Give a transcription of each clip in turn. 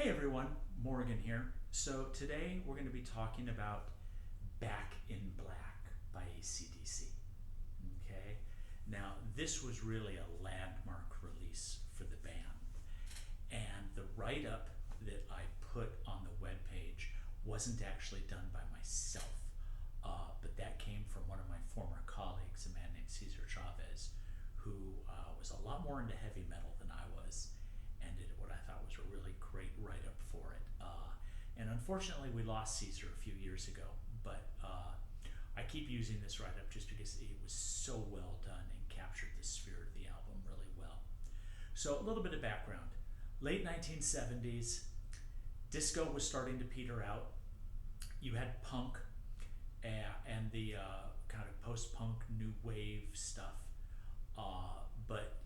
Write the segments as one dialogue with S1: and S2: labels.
S1: Hey everyone, Morgan here. So today we're going to be talking about Back in Black by AC/DC. Okay, now this was really a landmark release for the band, and the write-up that I put on the webpage wasn't actually done by myself, but that came from one of my former colleagues, a man named Cesar Chavez, who was a lot more into heavy metal than I was, and did what I thought was a really great write-up for it. And unfortunately, we lost Caesar a few years ago, but I keep using this write-up just because it was so well done and captured the spirit of the album really well. So a little bit of background. Late 1970s, disco was starting to peter out. You had punk and the kind of post-punk new wave stuff, but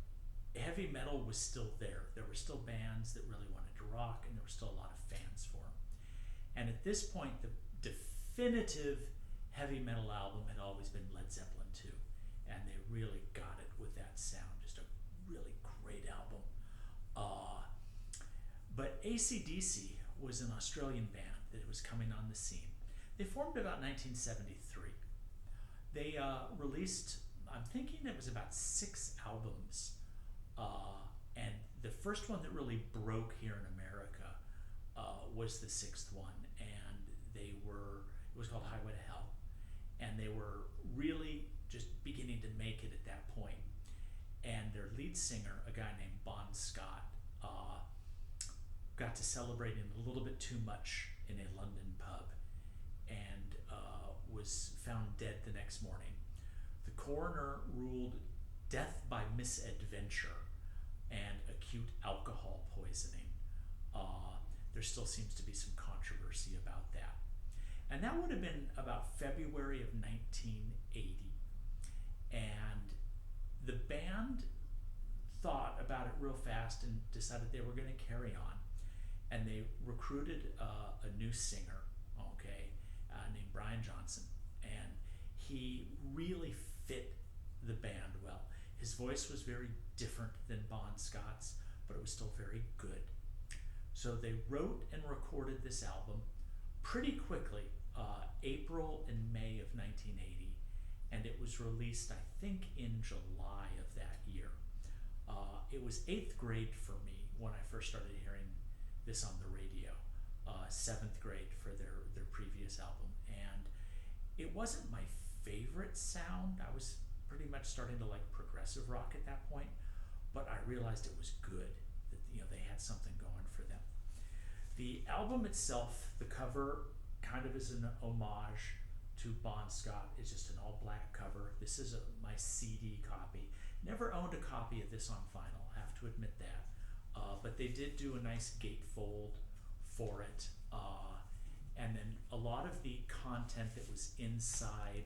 S1: heavy metal was still there. There were still bands that really wanted to rock, and there were still a lot of fans for them. And at this point, the definitive heavy metal album had always been Led Zeppelin 2, and they really got it with that sound. Just a really great album. But AC/DC was an Australian band that was coming on the scene. They formed about 1973. They released, I'm thinking it was about 6 albums. And the first one that really broke here in America was the 6th one, and it was called Highway to Hell, and they were really just beginning to make it at that point. And their lead singer, a guy named Bon Scott, got to celebrating a little bit too much in a London pub, and was found dead the next morning. The coroner ruled death by misadventure and acute alcohol poisoning. There still seems to be some controversy about that. And that would have been about February of 1980. And the band thought about it real fast and decided they were going to carry on. And they recruited a new singer, named Brian Johnson. And he really fit the band well. His voice was very different than Bon Scott's, but it was still very good. So they wrote and recorded this album pretty quickly, April and May of 1980, and it was released, I think, in July of that year. It was 8th grade for me when I first started hearing this on the radio, 7th grade for their previous album, and it wasn't my favorite sound. I was pretty much starting to like progressive rock at that point, but I realized it was good, that they had something going for them. The album itself, the cover kind of is an homage to Bon Scott. It's just an all black cover. This is my CD copy. Never owned a copy of this on vinyl, have to admit that, but they did do a nice gatefold for it, and then a lot of the content that was inside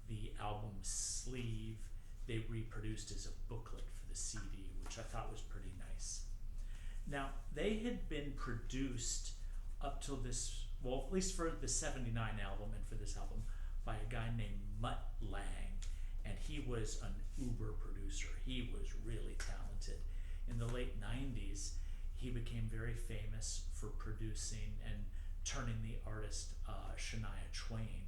S1: the album sleeve they reproduced as a booklet for the CD, which I thought was pretty nice. Now, they had been produced up till this, well, at least for the 79 album and for this album, by a guy named Mutt Lange, and he was an uber producer. He was really talented. In the late 90s, he became very famous for producing and turning the artist Shania Twain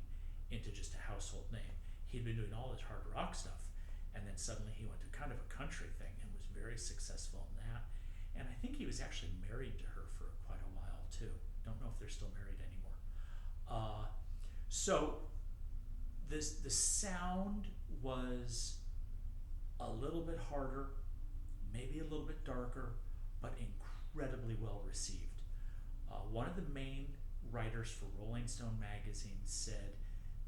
S1: into just a household name. He'd been doing all this hard rock stuff, and then suddenly he went to kind of a country thing and was very successful in that. And I think he was actually married to her for quite a while too. Don't know if they're still married anymore. So the sound was a little bit harder, maybe a little bit darker, but incredibly well received. One of the main writers for Rolling Stone magazine said,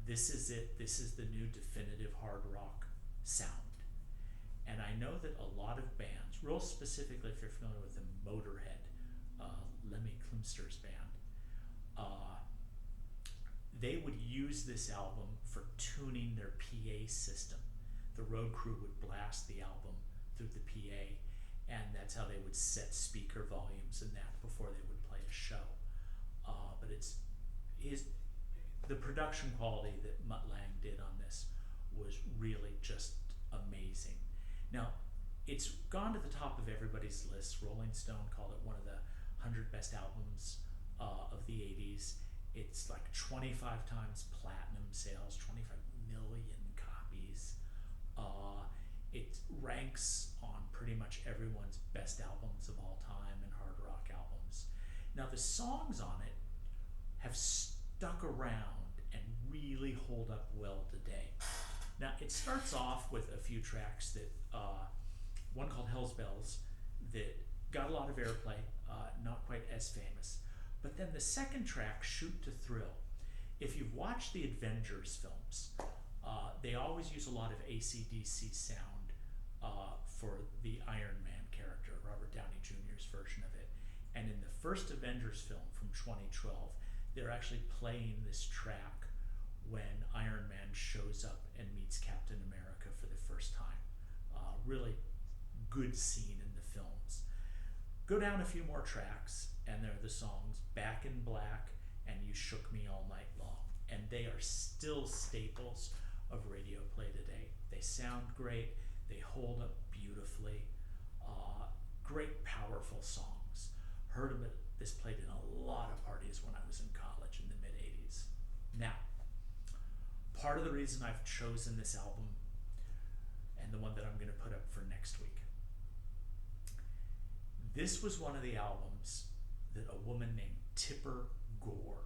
S1: "This is it. This is the new definitive hard rock sound." And I know that a lot of bands, real specifically if you're familiar with the Motorhead, Lemmy Kilmister's band, they would use this album for tuning their PA system. The road crew would blast the album through the PA, and that's how they would set speaker volumes and that before they would play a show. But the production quality that Mutt Lange did on this was really just amazing. Now, it's gone to the top of everybody's list. Rolling Stone called it one of the 100 best albums of the 80s. It's like 25 times platinum sales, 25 million copies. It ranks on pretty much everyone's best albums of all time and hard rock albums. Now, the songs on it have stuck around and really hold up well today. Now, it starts off with a few tracks that, one called Hell's Bells, that got a lot of airplay, not quite as famous. But then the second track, Shoot to Thrill. If you've watched the Avengers films, they always use a lot of AC/DC sound for the Iron Man character, Robert Downey Jr.'s version of it. And in the first Avengers film from 2012, they're actually playing this track when Iron Man shows up and meets Captain America for the first time. Really good scene in the films. Go down a few more tracks, and there are the songs Back in Black and You Shook Me All Night Long. And they are still staples of radio play today. They sound great, they hold up beautifully. Great, powerful songs. Heard them this played in a lot of parties when I was in college in the mid-80s. Now, part of the reason I've chosen this album, and the one that I'm going to put up for next week, this was one of the albums that a woman named Tipper Gore,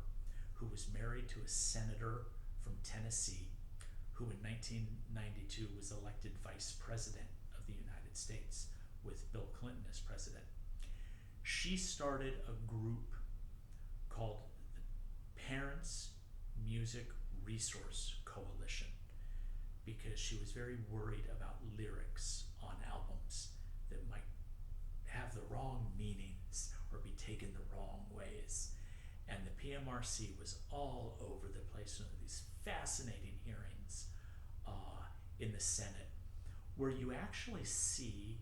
S1: who was married to a senator from Tennessee, who in 1992 was elected vice president of the United States with Bill Clinton as president. She started a group called the Parents Music Resource Coalition because she was very worried about lyrics on albums that might have the wrong meanings or be taken the wrong ways. And the PMRC was all over the place in these fascinating hearings in the Senate, where you actually see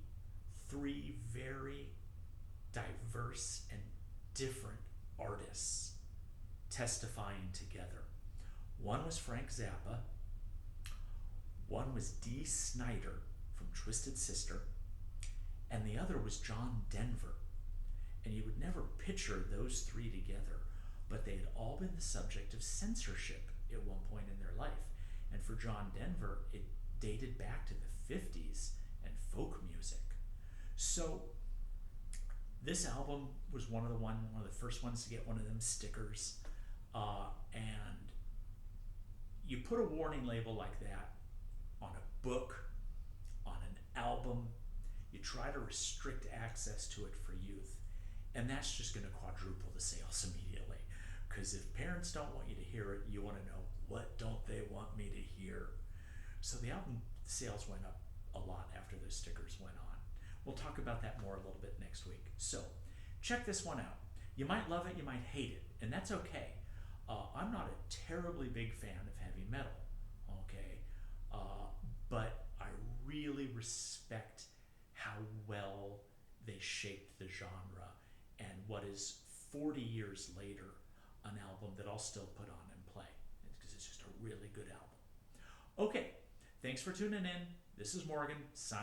S1: three very diverse and different artists testifying together. One was Frank Zappa, one was Dee Snider from Twisted Sister, and the other was John Denver. And you would never picture those three together, but they had all been the subject of censorship at one point in their life. And for John Denver, it dated back to the 50s and folk music. So this album was one of the first ones to get one of them stickers, and you put a warning label like that on a book, on an album, you try to restrict access to it for youth, and that's just going to quadruple the sales immediately. Because if parents don't want you to hear it, you want to know, what don't they want me to hear? So the album sales went up a lot after those stickers went on. We'll talk about that more a little bit next week. So check this one out. You might love it, you might hate it, and that's okay. I'm not a terribly big fan of heavy metal, okay? But I really respect how well they shaped the genre, and what is 40 years later, an album that I'll still put on and play, because it's just a really good album. Okay, thanks for tuning in. This is Morgan, signing